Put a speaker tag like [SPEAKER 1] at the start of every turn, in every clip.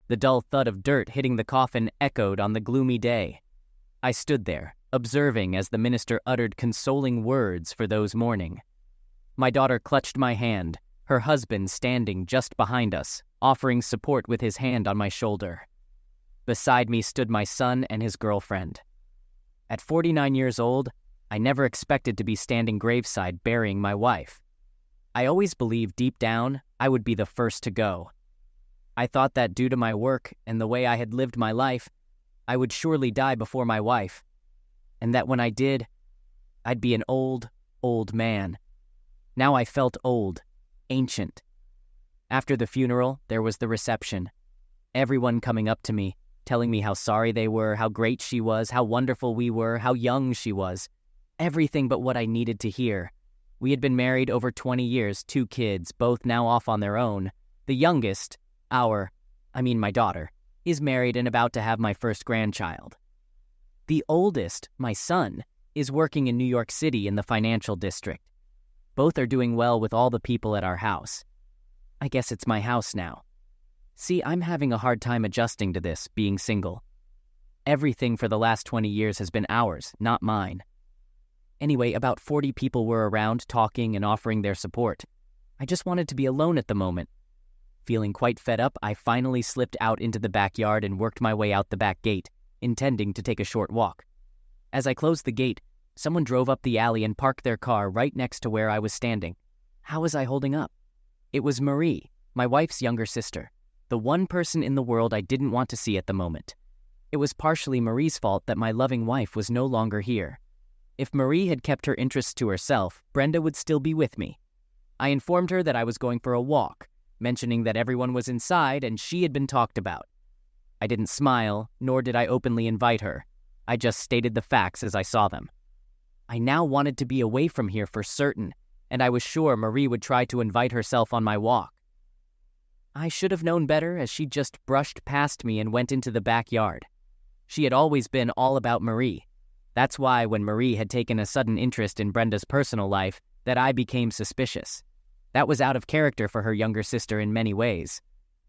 [SPEAKER 1] The dull thud of dirt hitting the coffin echoed on the gloomy day. I stood there, observing as the minister uttered consoling words for those mourning. My daughter clutched my hand, her husband standing just behind us, offering support with his hand on my shoulder. Beside me stood my son and his girlfriend. At 49 years old, I never expected to be standing graveside burying my wife. I always believed deep down I would be the first to go. I thought that due to my work and the way I had lived my life, I would surely die before my wife, and that when I did, I'd be an old, old man. Now I felt old, ancient. After the funeral, there was the reception. Everyone coming up to me, telling me how sorry they were, how great she was, how wonderful we were, how young she was. Everything but what I needed to hear. We had been married over 20 years, 2 kids, both now off on their own. The youngest, my daughter, is married and about to have my first grandchild. The oldest, my son, is working in New York City in the financial district. Both are doing well with all the people at our house. I guess it's my house now. See, I'm having a hard time adjusting to this, being single. Everything for the last 20 years has been ours, not mine. Anyway, about 40 people were around talking and offering their support. I just wanted to be alone at the moment. Feeling quite fed up, I finally slipped out into the backyard and worked my way out the back gate, intending to take a short walk. As I closed the gate, someone drove up the alley and parked their car right next to where I was standing. How was I holding up? It was Marie, my wife's younger sister, the one person in the world I didn't want to see at the moment. It was partially Marie's fault that my loving wife was no longer here. If Marie had kept her interests to herself, Brenda would still be with me. I informed her that I was going for a walk, mentioning that everyone was inside and she had been talked about. I didn't smile, nor did I openly invite her. I just stated the facts as I saw them. I now wanted to be away from here for certain, and I was sure Marie would try to invite herself on my walk. I should have known better as she just brushed past me and went into the backyard. She had always been all about Marie. That's why when Marie had taken a sudden interest in Brenda's personal life, that I became suspicious. That was out of character for her younger sister in many ways.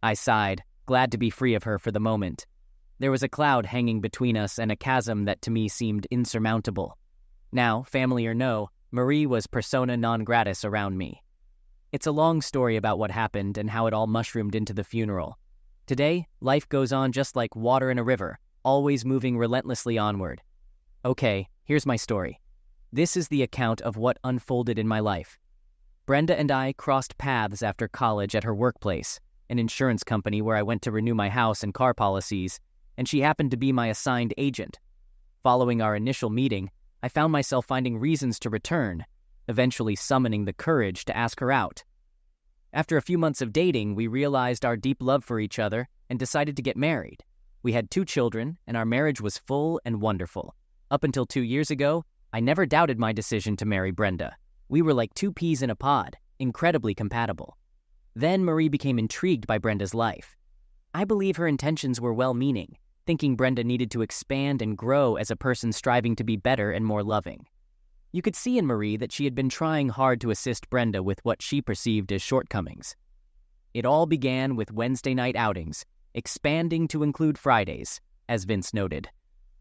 [SPEAKER 1] I sighed, glad to be free of her for the moment. There was a cloud hanging between us and a chasm that to me seemed insurmountable. Now, family or no, Marie was persona non gratis around me. It's a long story about what happened and how it all mushroomed into the funeral. Today, life goes on just like water in a river, always moving relentlessly onward. Okay, here's my story. This is the account of what unfolded in my life. Brenda and I crossed paths after college at her workplace, an insurance company where I went to renew my house and car policies, and she happened to be my assigned agent. Following our initial meeting, I found myself finding reasons to return, eventually summoning the courage to ask her out. After a few months of dating, we realized our deep love for each other and decided to get married. We had 2 children, and our marriage was full and wonderful. Up until 2 years ago, I never doubted my decision to marry Brenda. We were like 2 peas in a pod, incredibly compatible. Then Marie became intrigued by Brenda's life. I believe her intentions were well-meaning, thinking Brenda needed to expand and grow as a person striving to be better and more loving. You could see in Marie that she had been trying hard to assist Brenda with what she perceived as shortcomings. It all began with Wednesday night outings, expanding to include Fridays, as Vince noted.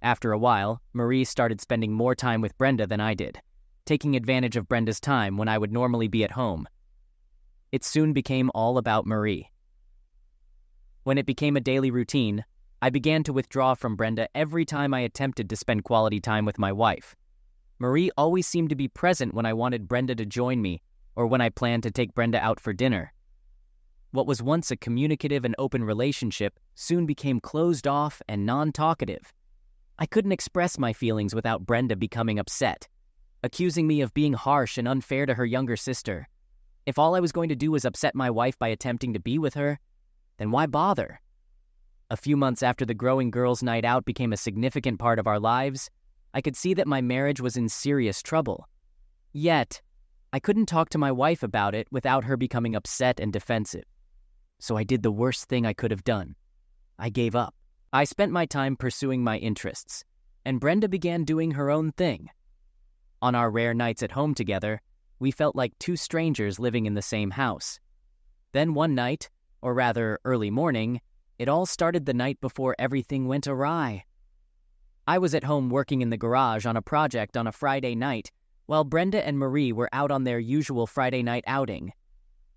[SPEAKER 1] After a while, Marie started spending more time with Brenda than I did, taking advantage of Brenda's time when I would normally be at home. It soon became all about Marie. When it became a daily routine, I began to withdraw from Brenda every time I attempted to spend quality time with my wife. Marie always seemed to be present when I wanted Brenda to join me or when I planned to take Brenda out for dinner. What was once a communicative and open relationship soon became closed off and non-talkative. I couldn't express my feelings without Brenda becoming upset, accusing me of being harsh and unfair to her younger sister. If all I was going to do was upset my wife by attempting to be with her, then why bother? A few months after the growing girls' night out became a significant part of our lives, I could see that my marriage was in serious trouble. Yet, I couldn't talk to my wife about it without her becoming upset and defensive. So I did the worst thing I could have done. I gave up. I spent my time pursuing my interests, and Brenda began doing her own thing. On our rare nights at home together, we felt like 2 strangers living in the same house. Then one night, or rather early morning, It all started the night before everything went awry. I was at home working in the garage on a project on a Friday night, while Brenda and Marie were out on their usual Friday night outing.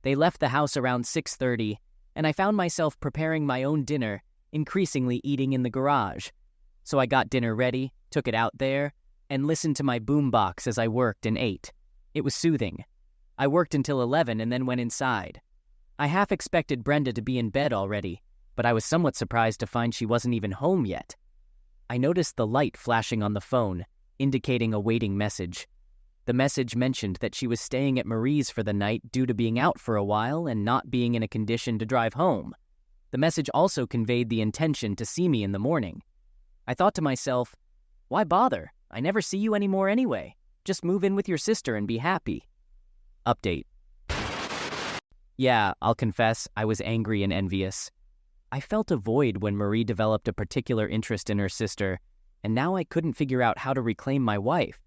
[SPEAKER 1] They left the house around 6:30, and I found myself preparing my own dinner, increasingly eating in the garage. So I got dinner ready, took it out there, and listened to my boombox as I worked and ate. It was soothing. I worked until 11 and then went inside. I half expected Brenda to be in bed already, but I was somewhat surprised to find she wasn't even home yet. I noticed the light flashing on the phone, indicating a waiting message. The message mentioned that she was staying at Marie's for the night due to being out for a while and not being in a condition to drive home. The message also conveyed the intention to see me in the morning. I thought to myself, why bother? I never see you anymore anyway. Just move in with your sister and be happy. Update. Yeah, I'll confess, I was angry and envious. I felt a void when Marie developed a particular interest in her sister, and now I couldn't figure out how to reclaim my wife.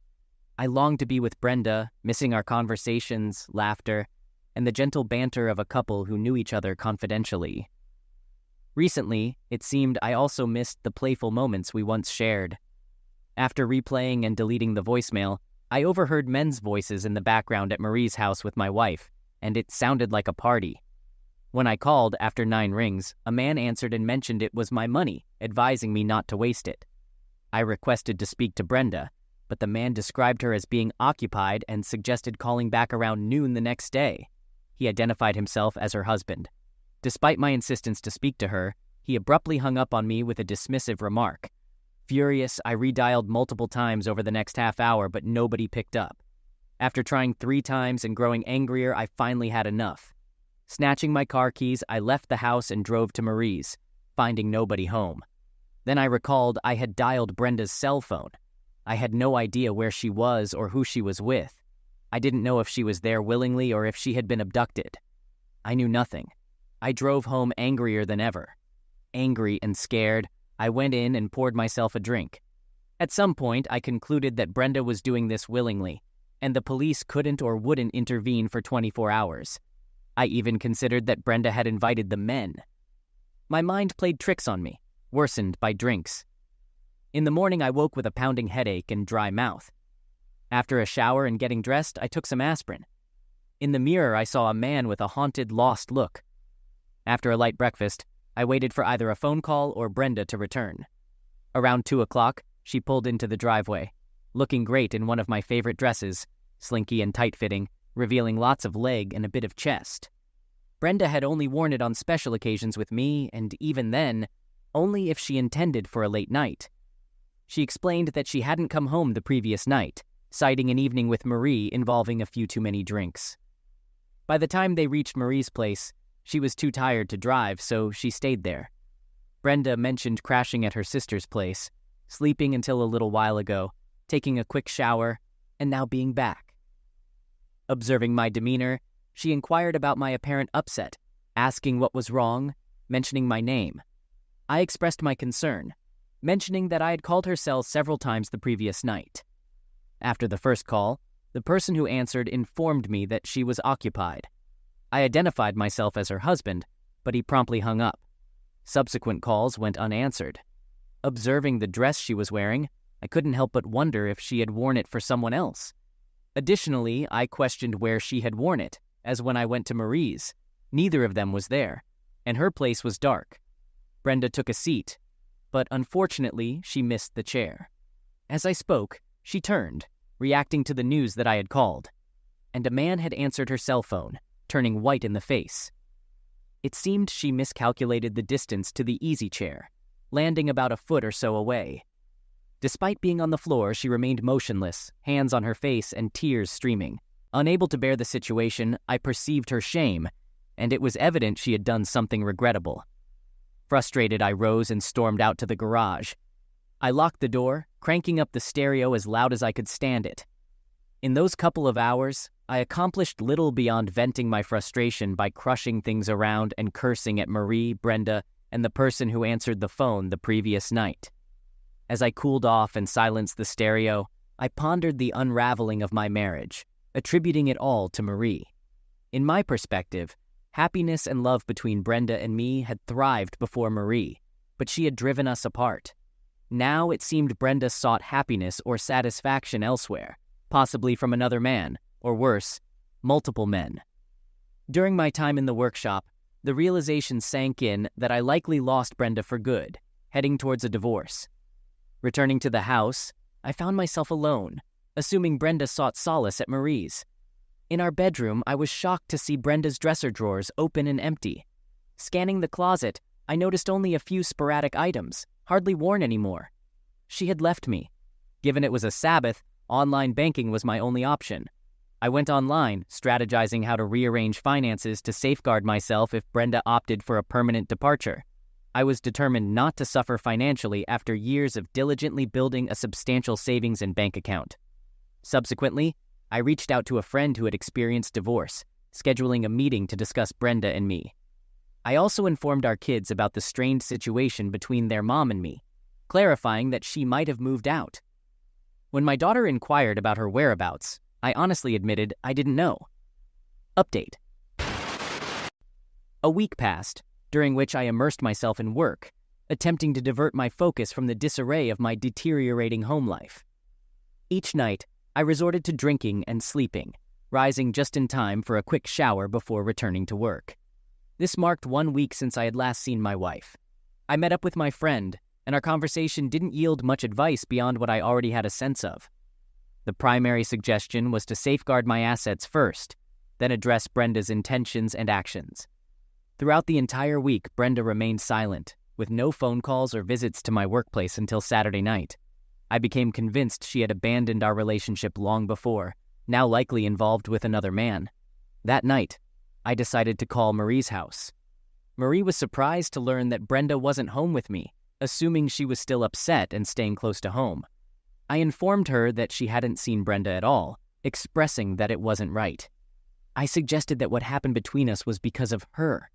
[SPEAKER 1] I longed to be with Brenda, missing our conversations, laughter, and the gentle banter of a couple who knew each other confidentially. Recently, it seemed I also missed the playful moments we once shared. After replaying and deleting the voicemail, I overheard men's voices in the background at Marie's house with my wife, and it sounded like a party. When I called after 9 rings, a man answered and mentioned it was my money, advising me not to waste it. I requested to speak to Brenda, but the man described her as being occupied and suggested calling back around noon the next day. He identified himself as her husband. Despite my insistence to speak to her, he abruptly hung up on me with a dismissive remark. Furious, I redialed multiple times over the next half hour, but nobody picked up. After trying 3 times and growing angrier, I finally had enough. Snatching my car keys, I left the house and drove to Marie's, finding nobody home. Then I recalled I had dialed Brenda's cell phone. I had no idea where she was or who she was with. I didn't know if she was there willingly or if she had been abducted. I knew nothing. I drove home angrier than ever. Angry and scared, I went in and poured myself a drink. At some point, I concluded that Brenda was doing this willingly, and the police couldn't or wouldn't intervene for 24 hours. I even considered that Brenda had invited the men. My mind played tricks on me, worsened by drinks. In the morning, I woke with a pounding headache and dry mouth. After a shower and getting dressed, I took some aspirin. In the mirror, I saw a man with a haunted, lost look. After a light breakfast, I waited for either a phone call or Brenda to return. Around 2 o'clock, she pulled into the driveway, looking great in one of my favorite dresses, slinky and tight-fitting, revealing lots of leg and a bit of chest. Brenda had only worn it on special occasions with me, and even then, only if she intended for a late night. She explained that she hadn't come home the previous night, citing an evening with Marie involving a few too many drinks. By the time they reached Marie's place, she was too tired to drive, so she stayed there. Brenda mentioned crashing at her sister's place, sleeping until a little while ago, taking a quick shower, and now being back. Observing my demeanor, she inquired about my apparent upset, asking what was wrong, mentioning my name. I expressed my concern, mentioning that I had called her cell several times the previous night. After the first call, the person who answered informed me that she was occupied. I identified myself as her husband, but he promptly hung up. Subsequent calls went unanswered. Observing the dress she was wearing, I couldn't help but wonder if she had worn it for someone else. Additionally, I questioned where she had worn it, as when I went to Marie's, neither of them was there, and her place was dark. Brenda took a seat, but unfortunately, she missed the chair. As I spoke, she turned, reacting to the news that I had called, and a man had answered her cell phone, turning white in the face. It seemed she miscalculated the distance to the easy chair, landing about a foot or so away. Despite being on the floor, she remained motionless, hands on her face and tears streaming. Unable to bear the situation, I perceived her shame, and it was evident she had done something regrettable. Frustrated, I rose and stormed out to the garage. I locked the door, cranking up the stereo as loud as I could stand it. In those couple of hours, I accomplished little beyond venting my frustration by crushing things around and cursing at Marie, Brenda, and the person who answered the phone the previous night. As I cooled off and silenced the stereo, I pondered the unraveling of my marriage, attributing it all to Marie. In my perspective, Happiness and love between Brenda and me had thrived before Marie, but she had driven us apart. Now it seemed Brenda sought happiness or satisfaction elsewhere, possibly from another man, or worse, multiple men. During my time in the workshop, the realization sank in that I likely lost Brenda for good, heading towards a divorce. Returning to the house, I found myself alone, assuming Brenda sought solace at Marie's. In our bedroom, I was shocked to see Brenda's dresser drawers open and empty. Scanning the closet, I noticed only a few sporadic items, hardly worn anymore. She had left me. Given it was a Sabbath, online banking was my only option. I went online, strategizing how to rearrange finances to safeguard myself if Brenda opted for a permanent departure. I was determined not to suffer financially after years of diligently building a substantial savings and bank account. Subsequently, I reached out to a friend who had experienced divorce, scheduling a meeting to discuss Brenda and me. I also informed our kids about the strained situation between their mom and me, clarifying that she might have moved out. When my daughter inquired about her whereabouts, I honestly admitted I didn't know. Update. A week passed, during which I immersed myself in work, attempting to divert my focus from the disarray of my deteriorating home life. Each night, I resorted to drinking and sleeping, rising just in time for a quick shower before returning to work. This marked 1 week since I had last seen my wife. I met up with my friend, and our conversation didn't yield much advice beyond what I already had a sense of. The primary suggestion was to safeguard my assets first, then address Brenda's intentions and actions. Throughout the entire week, Brenda remained silent, with no phone calls or visits to my workplace until Saturday night. I became convinced she had abandoned our relationship long before, now likely involved with another man. That night, I decided to call Marie's house. Marie was surprised to learn that Brenda wasn't home with me, assuming she was still upset and staying close to home. I informed her that she hadn't seen Brenda at all, expressing that it wasn't right. I suggested that what happened between us was because of her.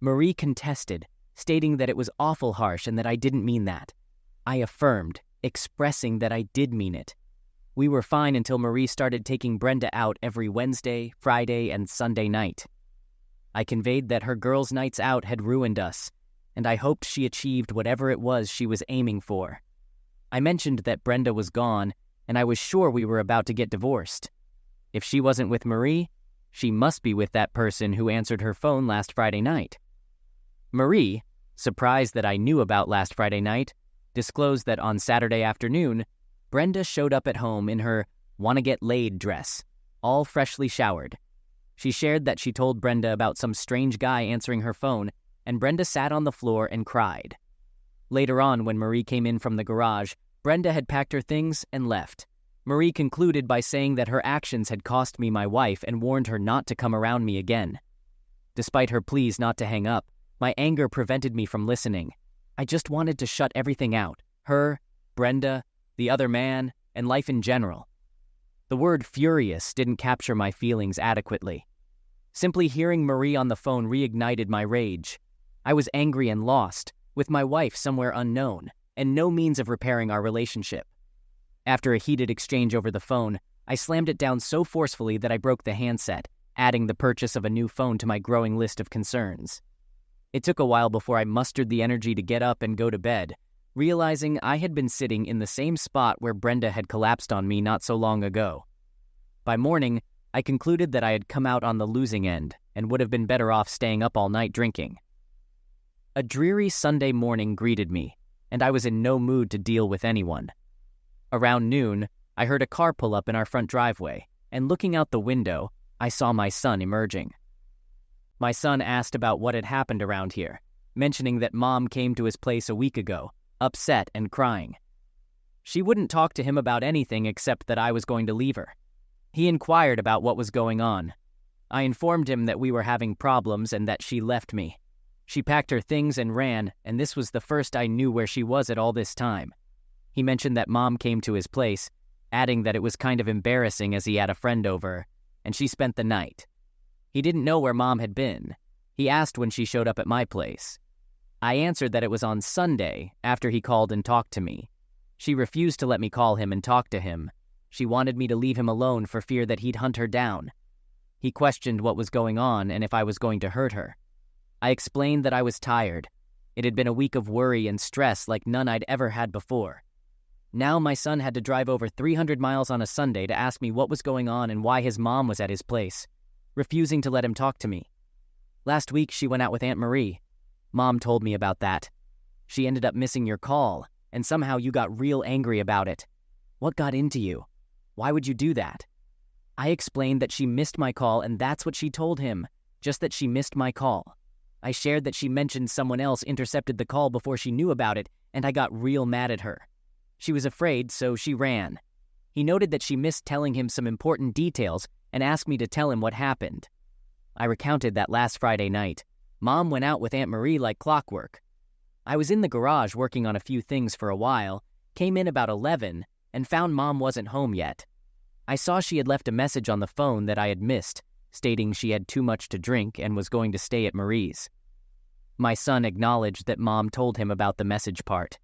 [SPEAKER 1] Marie contested, stating that it was awful harsh and that I didn't mean that. I affirmed, expressing that I did mean it. We were fine until Marie started taking Brenda out every Wednesday, Friday, and Sunday night. I conveyed that her girls' nights out had ruined us, and I hoped she achieved whatever it was she was aiming for. I mentioned that Brenda was gone, and I was sure we were about to get divorced. If she wasn't with Marie, she must be with that person who answered her phone last Friday night. Marie, surprised that I knew about last Friday night, disclosed that on Saturday afternoon, Brenda showed up at home in her wanna-get-laid dress, all freshly showered. She shared that she told Brenda about some strange guy answering her phone, and Brenda sat on the floor and cried. Later on, when Marie came in from the garage, Brenda had packed her things and left. Marie concluded by saying that her actions had cost me my wife and warned her not to come around me again. Despite her pleas not to hang up, my anger prevented me from listening. I just wanted to shut everything out. Her, Brenda, the other man, and life in general. The word furious didn't capture my feelings adequately. Simply hearing Marie on the phone reignited my rage. I was angry and lost, with my wife somewhere unknown, and no means of repairing our relationship. After a heated exchange over the phone, I slammed it down so forcefully that I broke the handset, adding the purchase of a new phone to my growing list of concerns. It took a while before I mustered the energy to get up and go to bed, realizing I had been sitting in the same spot where Brenda had collapsed on me not so long ago. By morning, I concluded that I had come out on the losing end and would have been better off staying up all night drinking. A dreary Sunday morning greeted me, and I was in no mood to deal with anyone. Around noon, I heard a car pull up in our front driveway, and looking out the window, I saw my son emerging. My son asked about what had happened around here, mentioning that Mom came to his place a week ago, upset and crying. She wouldn't talk to him about anything except that I was going to leave her. He inquired about what was going on. I informed him that we were having problems and that she left me. She packed her things and ran, and this was the first I knew where she was at all this time. He mentioned that Mom came to his place, adding that it was kind of embarrassing as he had a friend over, and she spent the night. He didn't know where Mom had been. He asked when she showed up at my place. I answered that it was on Sunday, after he called and talked to me. She refused to let me call him and talk to him. She wanted me to leave him alone for fear that he'd hunt her down. He questioned what was going on and if I was going to hurt her. I explained that I was tired. It had been a week of worry and stress like none I'd ever had before. Now my son had to drive over 300 miles on a Sunday to ask me what was going on and why his mom was at his place, refusing to let him talk to me. Last week she went out with Aunt Marie. Mom told me about that. She ended up missing your call, and somehow you got real angry about it. What got into you? Why would you do that? I explained that she missed my call, and that's what she told him, just that she missed my call. I shared that she mentioned someone else intercepted the call before she knew about it, and I got real mad at her. She was afraid, so she ran. He noted that she missed telling him some important details and asked me to tell him what happened. I recounted that last Friday night. Mom went out with Aunt Marie like clockwork. I was in the garage working on a few things for a while, came in about 11, and found Mom wasn't home yet. I saw she had left a message on the phone that I had missed, stating she had too much to drink and was going to stay at Marie's. My son acknowledged that Mom told him about the message part.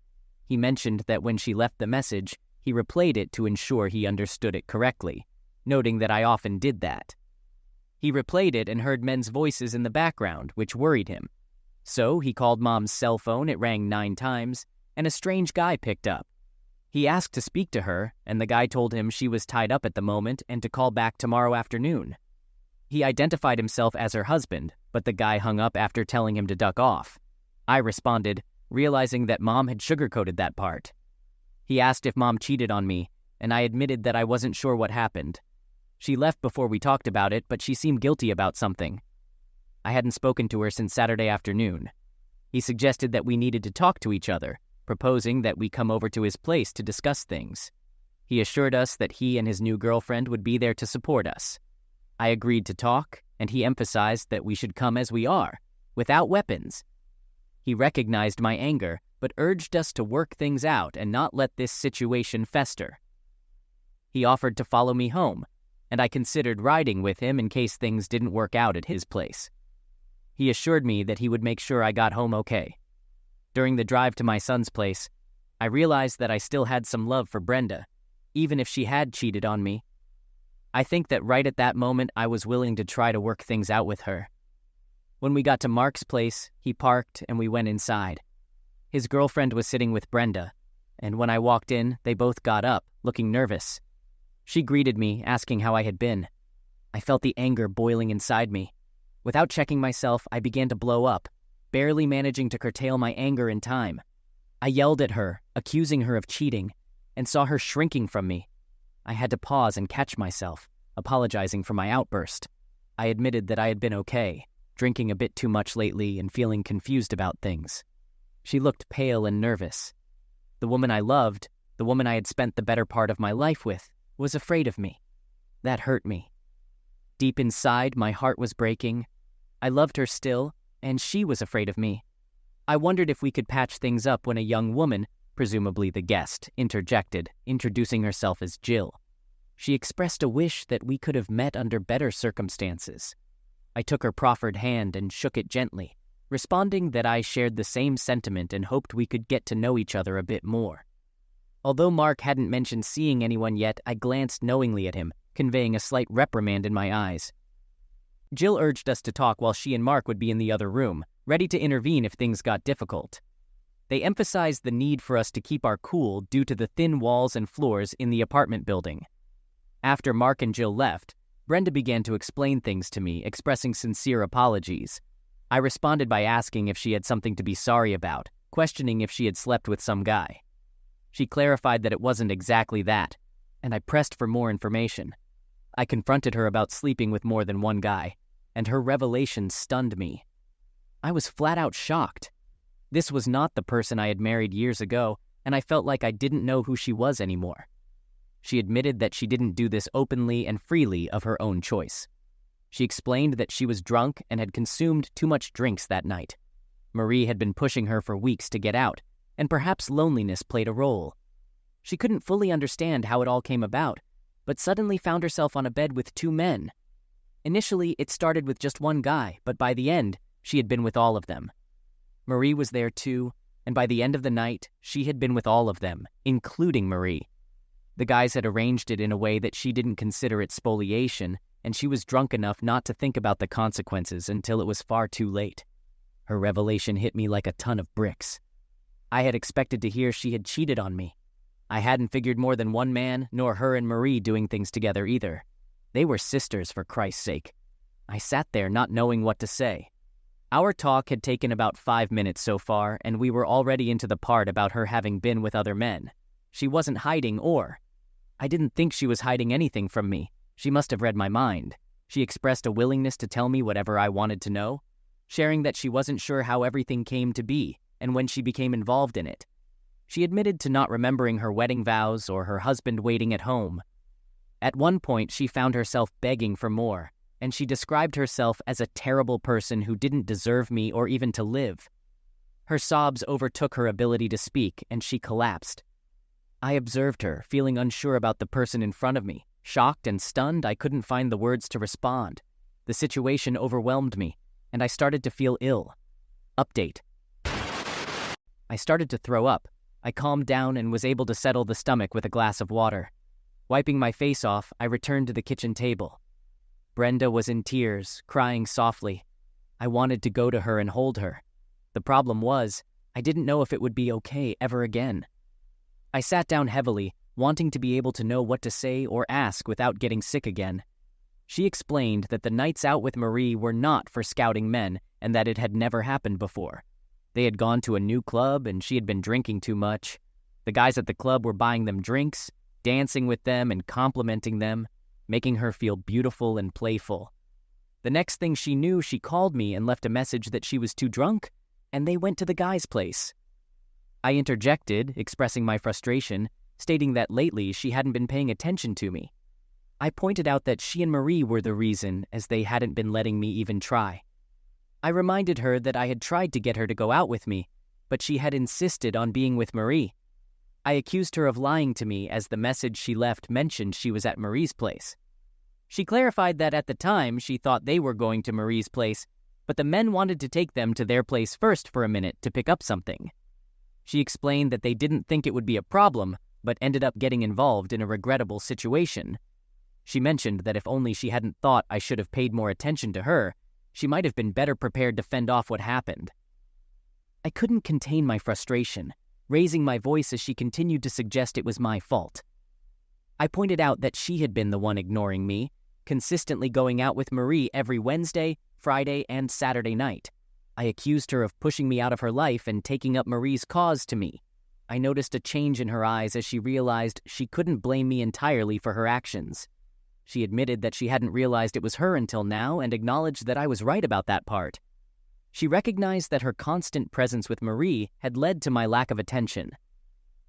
[SPEAKER 1] He mentioned that when she left the message, he replayed it to ensure he understood it correctly, noting that I often did that. He replayed it and heard men's voices in the background, which worried him. So he called Mom's cell phone, it rang 9 times, and a strange guy picked up. He asked to speak to her, and the guy told him she was tied up at the moment and to call back tomorrow afternoon. He identified himself as her husband, but the guy hung up after telling him to duck off. I responded, realizing that Mom had sugarcoated that part. He asked if Mom cheated on me, and I admitted that I wasn't sure what happened. She left before we talked about it, but she seemed guilty about something. I hadn't spoken to her since Saturday afternoon. He suggested that we needed to talk to each other, proposing that we come over to his place to discuss things. He assured us that he and his new girlfriend would be there to support us. I agreed to talk, and he emphasized that we should come as we are, without weapons. He recognized my anger, but urged us to work things out and not let this situation fester. He offered to follow me home, and I considered riding with him in case things didn't work out at his place. He assured me that he would make sure I got home okay. During the drive to my son's place, I realized that I still had some love for Brenda, even if she had cheated on me. I think that right at that moment I was willing to try to work things out with her. When we got to Mark's place, he parked and we went inside. His girlfriend was sitting with Brenda, and when I walked in, they both got up, looking nervous. She greeted me, asking how I had been. I felt the anger boiling inside me. Without checking myself, I began to blow up, barely managing to curtail my anger in time. I yelled at her, accusing her of cheating, and saw her shrinking from me. I had to pause and catch myself, apologizing for my outburst. I admitted that I had been okay, drinking a bit too much lately and feeling confused about things. She looked pale and nervous. The woman I loved, the woman I had spent the better part of my life with, was afraid of me. That hurt me. Deep inside, my heart was breaking. I loved her still, and she was afraid of me. I wondered if we could patch things up when a young woman, presumably the guest, interjected, introducing herself as Jill. She expressed a wish that we could have met under better circumstances. I took her proffered hand and shook it gently, responding that I shared the same sentiment and hoped we could get to know each other a bit more. Although Mark hadn't mentioned seeing anyone yet, I glanced knowingly at him, conveying a slight reprimand in my eyes. Jill urged us to talk while she and Mark would be in the other room, ready to intervene if things got difficult. They emphasized the need for us to keep our cool due to the thin walls and floors in the apartment building. After Mark and Jill left, Brenda began to explain things to me, expressing sincere apologies. I responded by asking if she had something to be sorry about, questioning if she had slept with some guy. She clarified that it wasn't exactly that, and I pressed for more information. I confronted her about sleeping with more than one guy, and her revelation stunned me. I was flat out shocked. This was not the person I had married years ago, and I felt like I didn't know who she was anymore. She admitted that she didn't do this openly and freely of her own choice. She explained that she was drunk and had consumed too much drinks that night. Marie had been pushing her for weeks to get out, and perhaps loneliness played a role. She couldn't fully understand how it all came about, but suddenly found herself on a bed with 2 men. Initially, it started with just one guy, but by the end, she had been with all of them. Marie was there too, and by the end of the night, she had been with all of them, including Marie. The guys had arranged it in a way that she didn't consider it spoliation, and she was drunk enough not to think about the consequences until it was far too late. Her revelation hit me like a ton of bricks. I had expected to hear she had cheated on me. I hadn't figured more than one man, nor her and Marie doing things together either. They were sisters, for Christ's sake. I sat there not knowing what to say. Our talk had taken about 5 minutes so far, and we were already into the part about her having been with other men. She wasn't hiding I didn't think she was hiding anything from me. She must have read my mind. She expressed a willingness to tell me whatever I wanted to know, sharing that she wasn't sure how everything came to be and when she became involved in it. She admitted to not remembering her wedding vows or her husband waiting at home. At one point, she found herself begging for more, and she described herself as a terrible person who didn't deserve me or even to live. Her sobs overtook her ability to speak, and she collapsed. I observed her, feeling unsure about the person in front of me. Shocked and stunned, I couldn't find the words to respond. The situation overwhelmed me, and I started to feel ill. Update. I started to throw up. I calmed down and was able to settle the stomach with a glass of water. Wiping my face off, I returned to the kitchen table. Brenda was in tears, crying softly. I wanted to go to her and hold her. The problem was, I didn't know if it would be okay ever again. I sat down heavily, wanting to be able to know what to say or ask without getting sick again. She explained that the nights out with Marie were not for scouting men and that it had never happened before. They had gone to a new club and she had been drinking too much. The guys at the club were buying them drinks, dancing with them and complimenting them, making her feel beautiful and playful. The next thing she knew, she called me and left a message that she was too drunk, and they went to the guy's place. I interjected, expressing my frustration, stating that lately she hadn't been paying attention to me. I pointed out that she and Marie were the reason, as they hadn't been letting me even try. I reminded her that I had tried to get her to go out with me, but she had insisted on being with Marie. I accused her of lying to me as the message she left mentioned she was at Marie's place. She clarified that at the time she thought they were going to Marie's place, but the men wanted to take them to their place first for a minute to pick up something. She explained that they didn't think it would be a problem, but ended up getting involved in a regrettable situation. She mentioned that if only she hadn't thought I should have paid more attention to her, she might have been better prepared to fend off what happened. I couldn't contain my frustration, raising my voice as she continued to suggest it was my fault. I pointed out that she had been the one ignoring me, consistently going out with Marie every Wednesday, Friday, and Saturday night. I accused her of pushing me out of her life and taking up Marie's cause to me. I noticed a change in her eyes as she realized she couldn't blame me entirely for her actions. She admitted that she hadn't realized it was her until now and acknowledged that I was right about that part. She recognized that her constant presence with Marie had led to my lack of attention.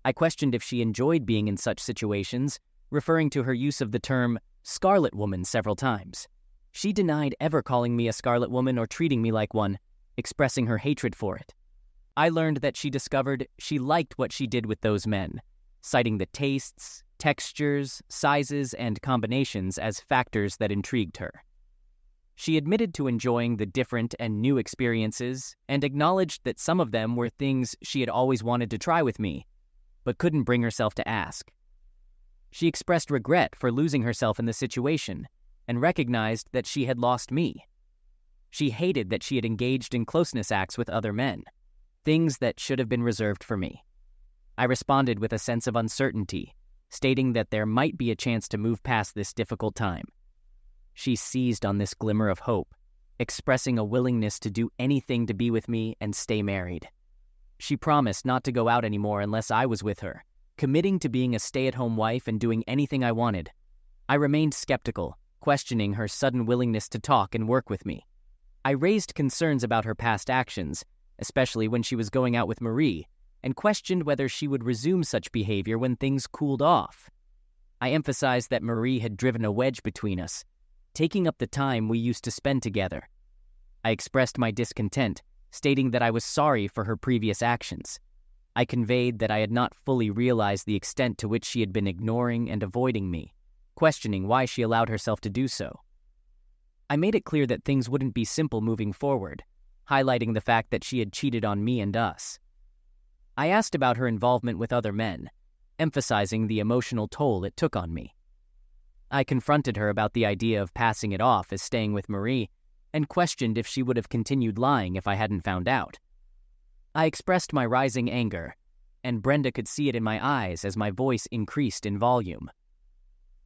[SPEAKER 1] I questioned if she enjoyed being in such situations, referring to her use of the term "Scarlet Woman" several times. She denied ever calling me a Scarlet Woman or treating me like one, expressing her hatred for it. I learned that she discovered she liked what she did with those men, citing the tastes, textures, sizes, and combinations as factors that intrigued her. She admitted to enjoying the different and new experiences and acknowledged that some of them were things she had always wanted to try with me, but couldn't bring herself to ask. She expressed regret for losing herself in the situation and recognized that she had lost me. She hated that she had engaged in closeness acts with other men, things that should have been reserved for me. I responded with a sense of uncertainty, stating that there might be a chance to move past this difficult time. She seized on this glimmer of hope, expressing a willingness to do anything to be with me and stay married. She promised not to go out anymore unless I was with her, committing to being a stay-at-home wife and doing anything I wanted. I remained skeptical, questioning her sudden willingness to talk and work with me. I raised concerns about her past actions, especially when she was going out with Marie, and questioned whether she would resume such behavior when things cooled off. I emphasized that Marie had driven a wedge between us, taking up the time we used to spend together. I expressed my discontent, stating that I was sorry for her previous actions. I conveyed that I had not fully realized the extent to which she had been ignoring and avoiding me, questioning why she allowed herself to do so. I made it clear that things wouldn't be simple moving forward, highlighting the fact that she had cheated on me and us. I asked about her involvement with other men, emphasizing the emotional toll it took on me. I confronted her about the idea of passing it off as staying with Marie, and questioned if she would have continued lying if I hadn't found out. I expressed my rising anger, and Brenda could see it in my eyes as my voice increased in volume.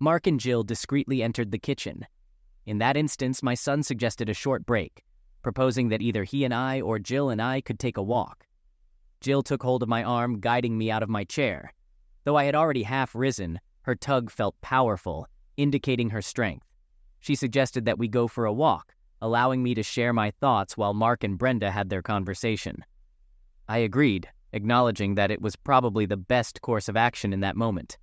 [SPEAKER 1] Mark and Jill discreetly entered the kitchen. In that instance, my son suggested a short break, proposing that either he and I or Jill and I could take a walk. Jill took hold of my arm, guiding me out of my chair. Though I had already half risen, her tug felt powerful, indicating her strength. She suggested that we go for a walk, allowing me to share my thoughts while Mark and Brenda had their conversation. I agreed, acknowledging that it was probably the best course of action in that moment.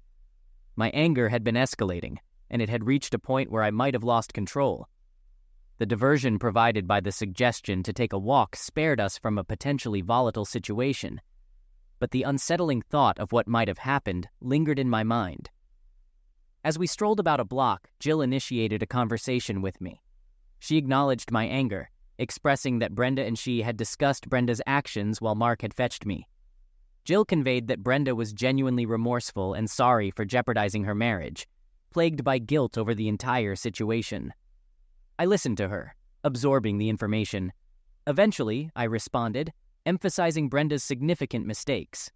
[SPEAKER 1] My anger had been escalating, and it had reached a point where I might have lost control. The diversion provided by the suggestion to take a walk spared us from a potentially volatile situation, but the unsettling thought of what might have happened lingered in my mind. As we strolled about a block, Jill initiated a conversation with me. She acknowledged my anger, expressing that Brenda and she had discussed Brenda's actions while Mark had fetched me. Jill conveyed that Brenda was genuinely remorseful and sorry for jeopardizing her marriage, plagued by guilt over the entire situation. I listened to her, absorbing the information. Eventually, I responded, emphasizing Brenda's significant mistakes.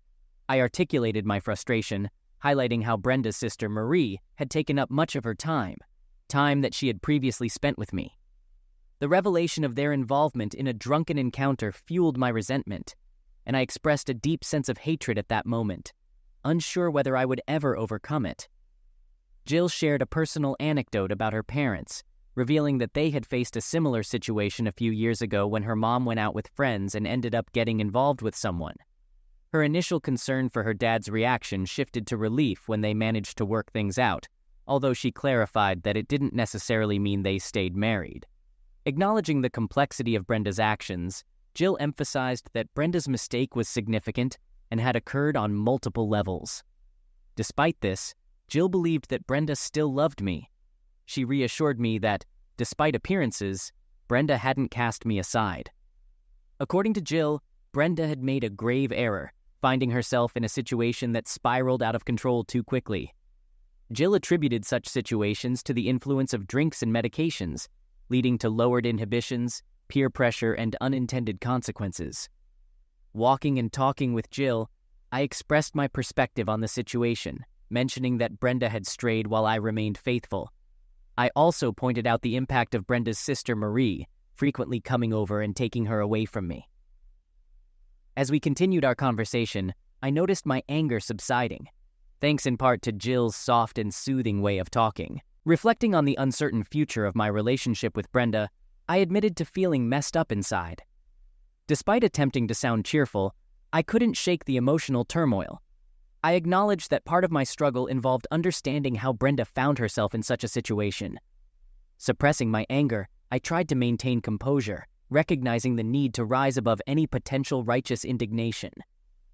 [SPEAKER 1] I articulated my frustration, highlighting how Brenda's sister Marie had taken up much of her time that she had previously spent with me. The revelation of their involvement in a drunken encounter fueled my resentment, and I expressed a deep sense of hatred at that moment, unsure whether I would ever overcome it. Jill shared a personal anecdote about her parents, revealing that they had faced a similar situation a few years ago when her mom went out with friends and ended up getting involved with someone. Her initial concern for her dad's reaction shifted to relief when they managed to work things out, although she clarified that it didn't necessarily mean they stayed married. Acknowledging the complexity of Brenda's actions, Jill emphasized that Brenda's mistake was significant and had occurred on multiple levels. Despite this, Jill believed that Brenda still loved me. She reassured me that, despite appearances, Brenda hadn't cast me aside. According to Jill, Brenda had made a grave error, finding herself in a situation that spiraled out of control too quickly. Jill attributed such situations to the influence of drinks and medications, leading to lowered inhibitions, peer pressure, and unintended consequences. Walking and talking with Jill, I expressed my perspective on the situation, mentioning that Brenda had strayed while I remained faithful. I also pointed out the impact of Brenda's sister Marie, frequently coming over and taking her away from me. As we continued our conversation, I noticed my anger subsiding, thanks in part to Jill's soft and soothing way of talking. Reflecting on the uncertain future of my relationship with Brenda, I admitted to feeling messed up inside. Despite attempting to sound cheerful, I couldn't shake the emotional turmoil. I acknowledged that part of my struggle involved understanding how Brenda found herself in such a situation. Suppressing my anger, I tried to maintain composure, recognizing the need to rise above any potential righteous indignation.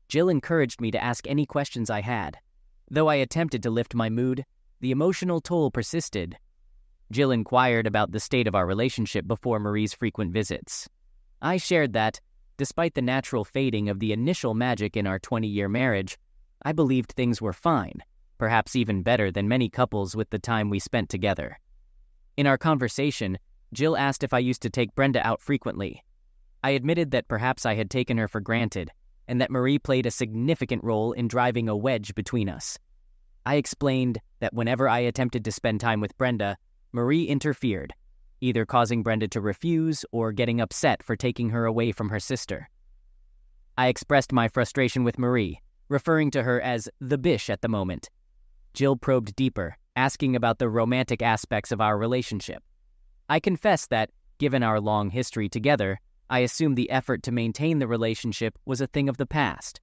[SPEAKER 1] Jill encouraged me to ask any questions I had. Though I attempted to lift my mood, the emotional toll persisted. Jill inquired about the state of our relationship before Marie's frequent visits. I shared that, despite the natural fading of the initial magic in our 20-year marriage, I believed things were fine, perhaps even better than many couples with the time we spent together. In our conversation, Jill asked if I used to take Brenda out frequently. I admitted that perhaps I had taken her for granted, and that Marie played a significant role in driving a wedge between us. I explained that whenever I attempted to spend time with Brenda, Marie interfered, either causing Brenda to refuse or getting upset for taking her away from her sister. I expressed my frustration with Marie, referring to her as the bish at the moment. Jill probed deeper, asking about the romantic aspects of our relationship. I confessed that, given our long history together, I assumed the effort to maintain the relationship was a thing of the past.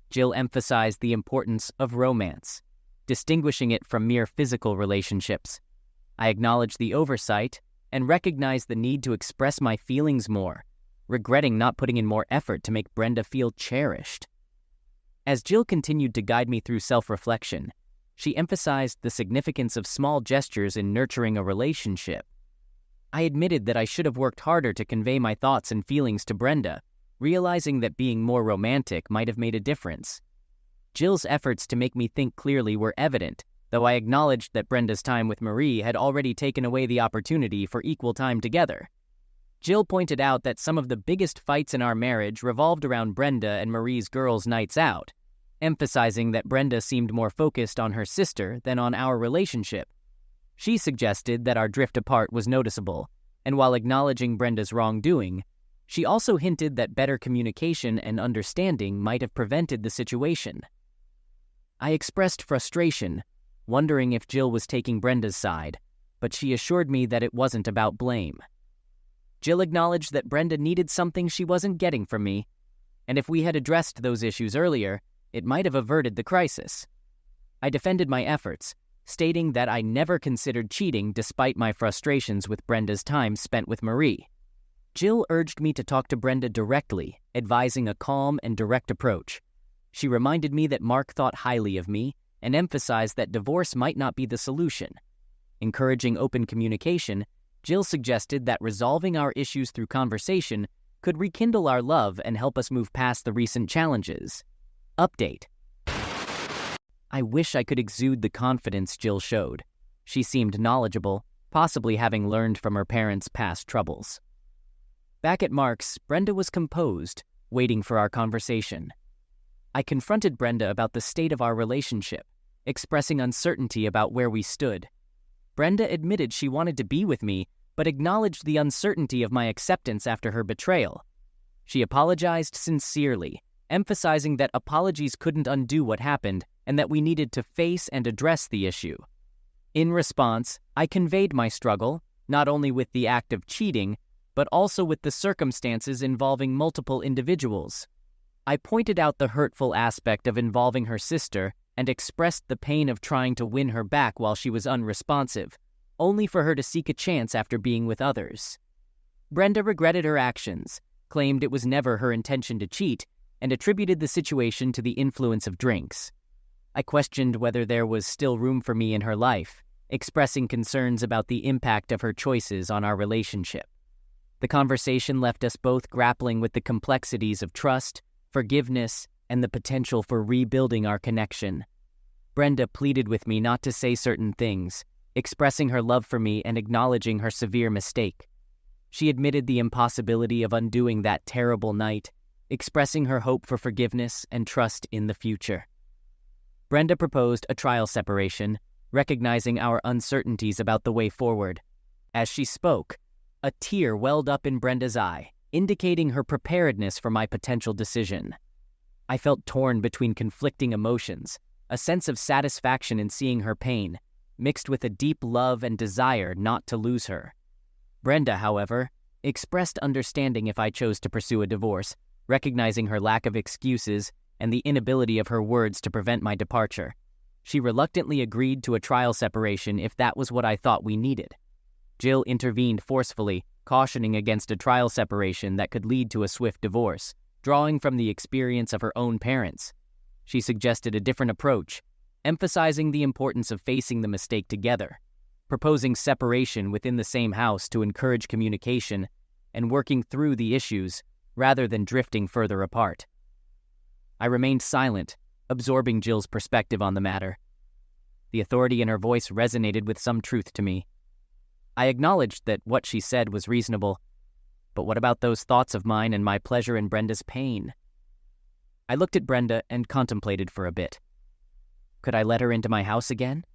[SPEAKER 1] Jill emphasized the importance of romance, distinguishing it from mere physical relationships. I acknowledged the oversight and recognized the need to express my feelings more, regretting not putting in more effort to make Brenda feel cherished. As Jill continued to guide me through self-reflection, she emphasized the significance of small gestures in nurturing a relationship. I admitted that I should have worked harder to convey my thoughts and feelings to Brenda, realizing that being more romantic might have made a difference. Jill's efforts to make me think clearly were evident, though I acknowledged that Brenda's time with Marie had already taken away the opportunity for equal time together. Jill pointed out that some of the biggest fights in our marriage revolved around Brenda and Marie's girls' nights out, emphasizing that Brenda seemed more focused on her sister than on our relationship. She suggested that our drift apart was noticeable, and while acknowledging Brenda's wrongdoing, she also hinted that better communication and understanding might have prevented the situation. I expressed frustration, wondering if Jill was taking Brenda's side, but she assured me that it wasn't about blame. Jill acknowledged that Brenda needed something she wasn't getting from me, and if we had addressed those issues earlier, it might have averted the crisis. I defended my efforts, stating that I never considered cheating despite my frustrations with Brenda's time spent with Marie. Jill urged me to talk to Brenda directly, advising a calm and direct approach. She reminded me that Mark thought highly of me and emphasized that divorce might not be the solution. Encouraging open communication, Jill suggested that resolving our issues through conversation could rekindle our love and help us move past the recent challenges. Update. I wish I could exude the confidence Jill showed. She seemed knowledgeable, possibly having learned from her parents' past troubles. Back at Mark's, Brenda was composed, waiting for our conversation. I confronted Brenda about the state of our relationship, expressing uncertainty about where we stood. Brenda admitted she wanted to be with me, but acknowledged the uncertainty of my acceptance after her betrayal. She apologized sincerely, emphasizing that apologies couldn't undo what happened and that we needed to face and address the issue. In response, I conveyed my struggle, not only with the act of cheating, but also with the circumstances involving multiple individuals. I pointed out the hurtful aspect of involving her sister and expressed the pain of trying to win her back while she was unresponsive, only for her to seek a chance after being with others. Brenda regretted her actions, claimed it was never her intention to cheat, and attributed the situation to the influence of drinks. I questioned whether there was still room for me in her life, expressing concerns about the impact of her choices on our relationship. The conversation left us both grappling with the complexities of trust, forgiveness, and the potential for rebuilding our connection. Brenda pleaded with me not to say certain things, expressing her love for me and acknowledging her severe mistake. She admitted the impossibility of undoing that terrible night, expressing her hope for forgiveness and trust in the future. Brenda proposed a trial separation, recognizing our uncertainties about the way forward. As she spoke, a tear welled up in Brenda's eye, indicating her preparedness for my potential decision. I felt torn between conflicting emotions, a sense of satisfaction in seeing her pain, mixed with a deep love and desire not to lose her. Brenda, however, expressed understanding if I chose to pursue a divorce, recognizing her lack of excuses and the inability of her words to prevent my departure. She reluctantly agreed to a trial separation if that was what I thought we needed. Jill intervened forcefully, cautioning against a trial separation that could lead to a swift divorce, drawing from the experience of her own parents. She suggested a different approach, emphasizing the importance of facing the mistake together, proposing separation within the same house to encourage communication, and working through the issues rather than drifting further apart. I remained silent, absorbing Jill's perspective on the matter. The authority in her voice resonated with some truth to me. I acknowledged that what she said was reasonable, but what about those thoughts of mine and my pleasure in Brenda's pain? I looked at Brenda and contemplated for a bit. Could I let her into my house again?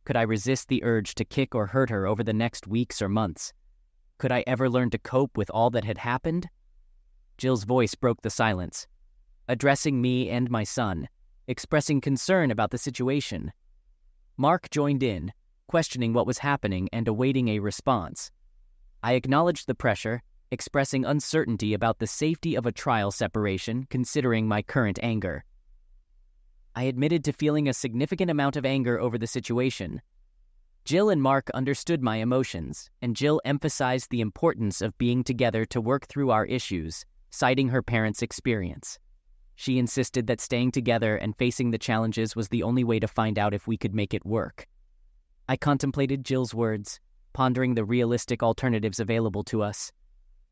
[SPEAKER 1] Could I resist the urge to kick or hurt her over the next weeks or months? Could I ever learn to cope with all that had happened? Jill's voice broke the silence, addressing me and my son, expressing concern about the situation. Mark joined in, questioning what was happening and awaiting a response. I acknowledged the pressure, expressing uncertainty about the safety of a trial separation considering my current anger. I admitted to feeling a significant amount of anger over the situation. Jill and Mark understood my emotions, and Jill emphasized the importance of being together to work through our issues, citing her parents' experience. She insisted that staying together and facing the challenges was the only way to find out if we could make it work. I contemplated Jill's words, pondering the realistic alternatives available to us.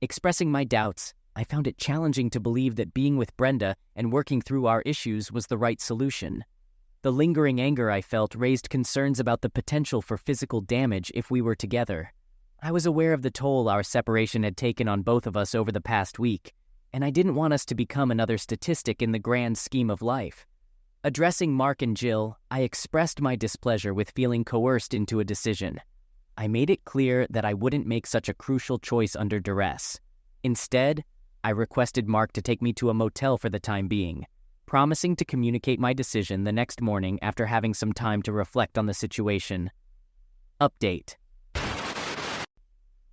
[SPEAKER 1] Expressing my doubts, I found it challenging to believe that being with Brenda and working through our issues was the right solution. The lingering anger I felt raised concerns about the potential for physical damage if we were together. I was aware of the toll our separation had taken on both of us over the past week, and I didn't want us to become another statistic in the grand scheme of life. Addressing Mark and Jill, I expressed my displeasure with feeling coerced into a decision. I made it clear that I wouldn't make such a crucial choice under duress. Instead, I requested Mark to take me to a motel for the time being, promising to communicate my decision the next morning after having some time to reflect on the situation. Update.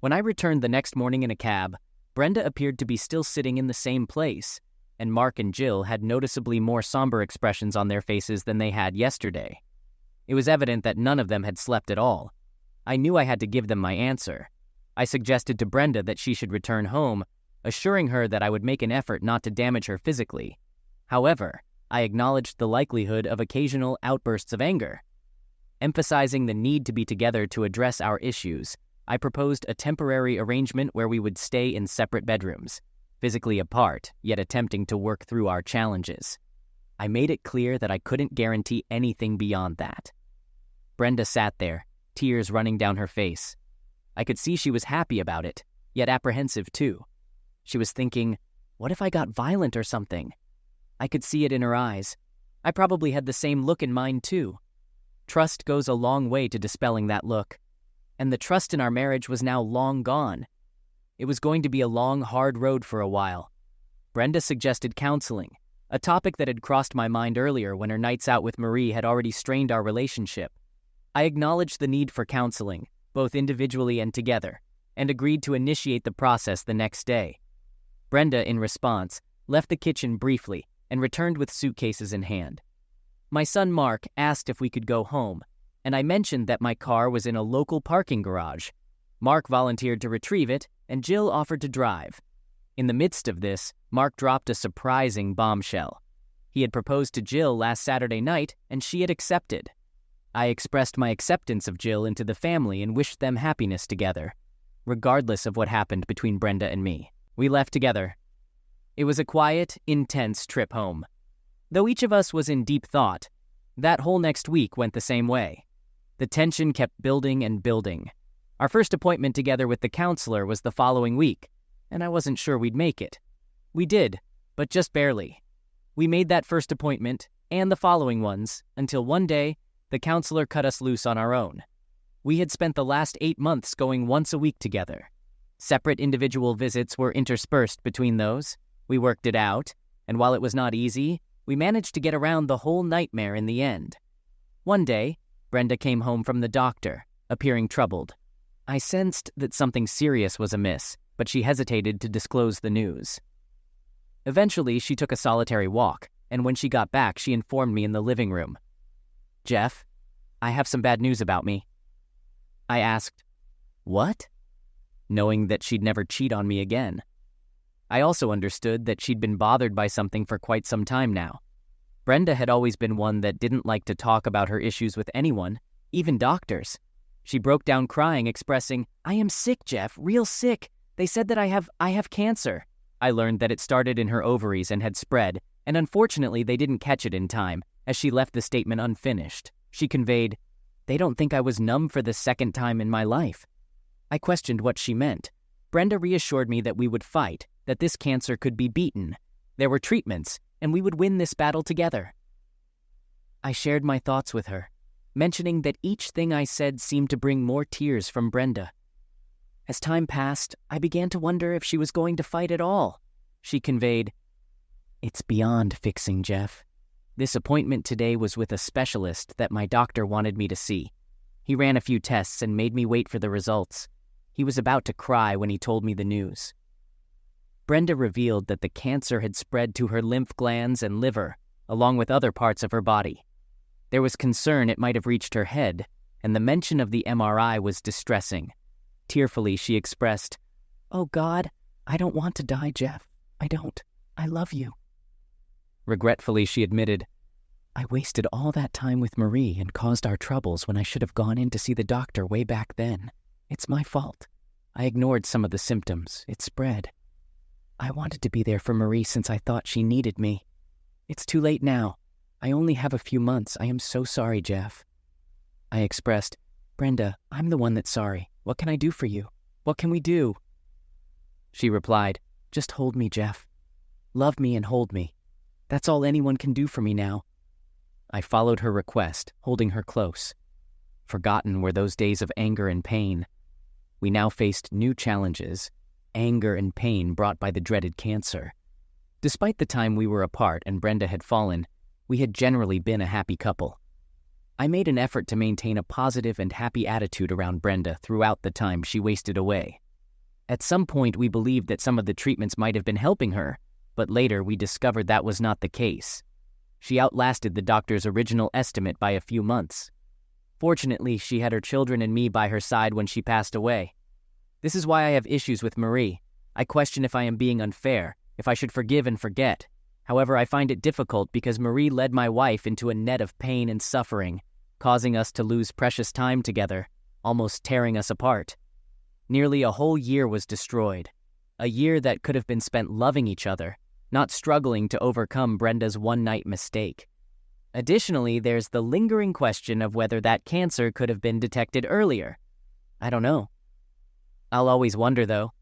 [SPEAKER 1] When I returned the next morning in a cab, Brenda appeared to be still sitting in the same place, and Mark and Jill had noticeably more somber expressions on their faces than they had yesterday. It was evident that none of them had slept at all. I knew I had to give them my answer. I suggested to Brenda that she should return home, assuring her that I would make an effort not to damage her physically. However, I acknowledged the likelihood of occasional outbursts of anger. Emphasizing the need to be together to address our issues, I proposed a temporary arrangement where we would stay in separate bedrooms, physically apart, yet attempting to work through our challenges. I made it clear that I couldn't guarantee anything beyond that. Brenda sat there, tears running down her face. I could see she was happy about it, yet apprehensive too. She was thinking, what if I got violent or something? I could see it in her eyes. I probably had the same look in mine too. Trust goes a long way to dispelling that look. And the trust in our marriage was now long gone. It was going to be a long, hard road for a while. Brenda suggested counseling, a topic that had crossed my mind earlier when her nights out with Marie had already strained our relationship. I acknowledged the need for counseling, both individually and together, and agreed to initiate the process the next day. Brenda, in response, left the kitchen briefly and returned with suitcases in hand. My son Mark asked if we could go home, and I mentioned that my car was in a local parking garage. Mark volunteered to retrieve it, and Jill offered to drive. In the midst of this, Mark dropped a surprising bombshell. He had proposed to Jill last Saturday night, and she had accepted. I expressed my acceptance of Jill into the family and wished them happiness together, regardless of what happened between Brenda and me. We left together. It was a quiet, intense trip home. Though each of us was in deep thought, that whole next week went the same way. The tension kept building and building. Our first appointment together with the counselor was the following week, and I wasn't sure we'd make it. We did, but just barely. We made that first appointment, and the following ones, until one day, the counselor cut us loose on our own. We had spent the last 8 months going once a week together. Separate individual visits were interspersed between those. We worked it out, and while it was not easy, we managed to get around the whole nightmare in the end. One day, Brenda came home from the doctor, appearing troubled. I sensed that something serious was amiss, but she hesitated to disclose the news. Eventually, she took a solitary walk, and when she got back, she informed me in the living room. "Jeff, I have some bad news about me." I asked, "What?" knowing that she'd never cheat on me again. I also understood that she'd been bothered by something for quite some time now. Brenda had always been one that didn't like to talk about her issues with anyone, even doctors. She broke down crying, expressing, "I am sick, Jeff, real sick. They said that I have cancer." I learned that it started in her ovaries and had spread, and unfortunately they didn't catch it in time, as she left the statement unfinished. She conveyed, "They don't think I was numb for the second time in my life." I questioned what she meant. Brenda reassured me that we would fight, that this cancer could be beaten. There were treatments, and we would win this battle together. I shared my thoughts with her, mentioning that each thing I said seemed to bring more tears from Brenda. As time passed, I began to wonder if she was going to fight at all. She conveyed, "It's beyond fixing, Jeff. This appointment today was with a specialist that my doctor wanted me to see. He ran a few tests and made me wait for the results. He was about to cry when he told me the news." Brenda revealed that the cancer had spread to her lymph glands and liver, along with other parts of her body. There was concern it might have reached her head, and the mention of the MRI was distressing. Tearfully, she expressed, "Oh God, I don't want to die, Jeff. I don't. I love you." Regretfully, she admitted, "I wasted all that time with Marie and caused our troubles when I should have gone in to see the doctor way back then. It's my fault. I ignored some of the symptoms. It spread. I wanted to be there for Marie since I thought she needed me. It's too late now. I only have a few months. I am so sorry, Jeff. I expressed, Brenda, I'm the one that's sorry. What can I do for you? What can we do? She replied, just hold me, Jeff. Love me and hold me. That's all anyone can do for me now. I followed her request, holding her close. Forgotten were those days of anger and pain. We now faced new challenges, anger and pain brought by the dreaded cancer. Despite the time we were apart and Brenda had fallen, we had generally been a happy couple. I made an effort to maintain a positive and happy attitude around Brenda throughout the time she wasted away. At some point, we believed that some of the treatments might have been helping her, but later we discovered that was not the case. She outlasted the doctor's original estimate by a few months. Fortunately, she had her children and me by her side when she passed away. This is why I have issues with Marie. I question if I am being unfair, if I should forgive and forget. However, I find it difficult because Marie led my wife into a net of pain and suffering, causing us to lose precious time together, almost tearing us apart. Nearly a whole year was destroyed, a year that could have been spent loving each other, not struggling to overcome Brenda's one-night mistake. Additionally, there's the lingering question of whether that cancer could have been detected earlier. I don't know. I'll always wonder, though,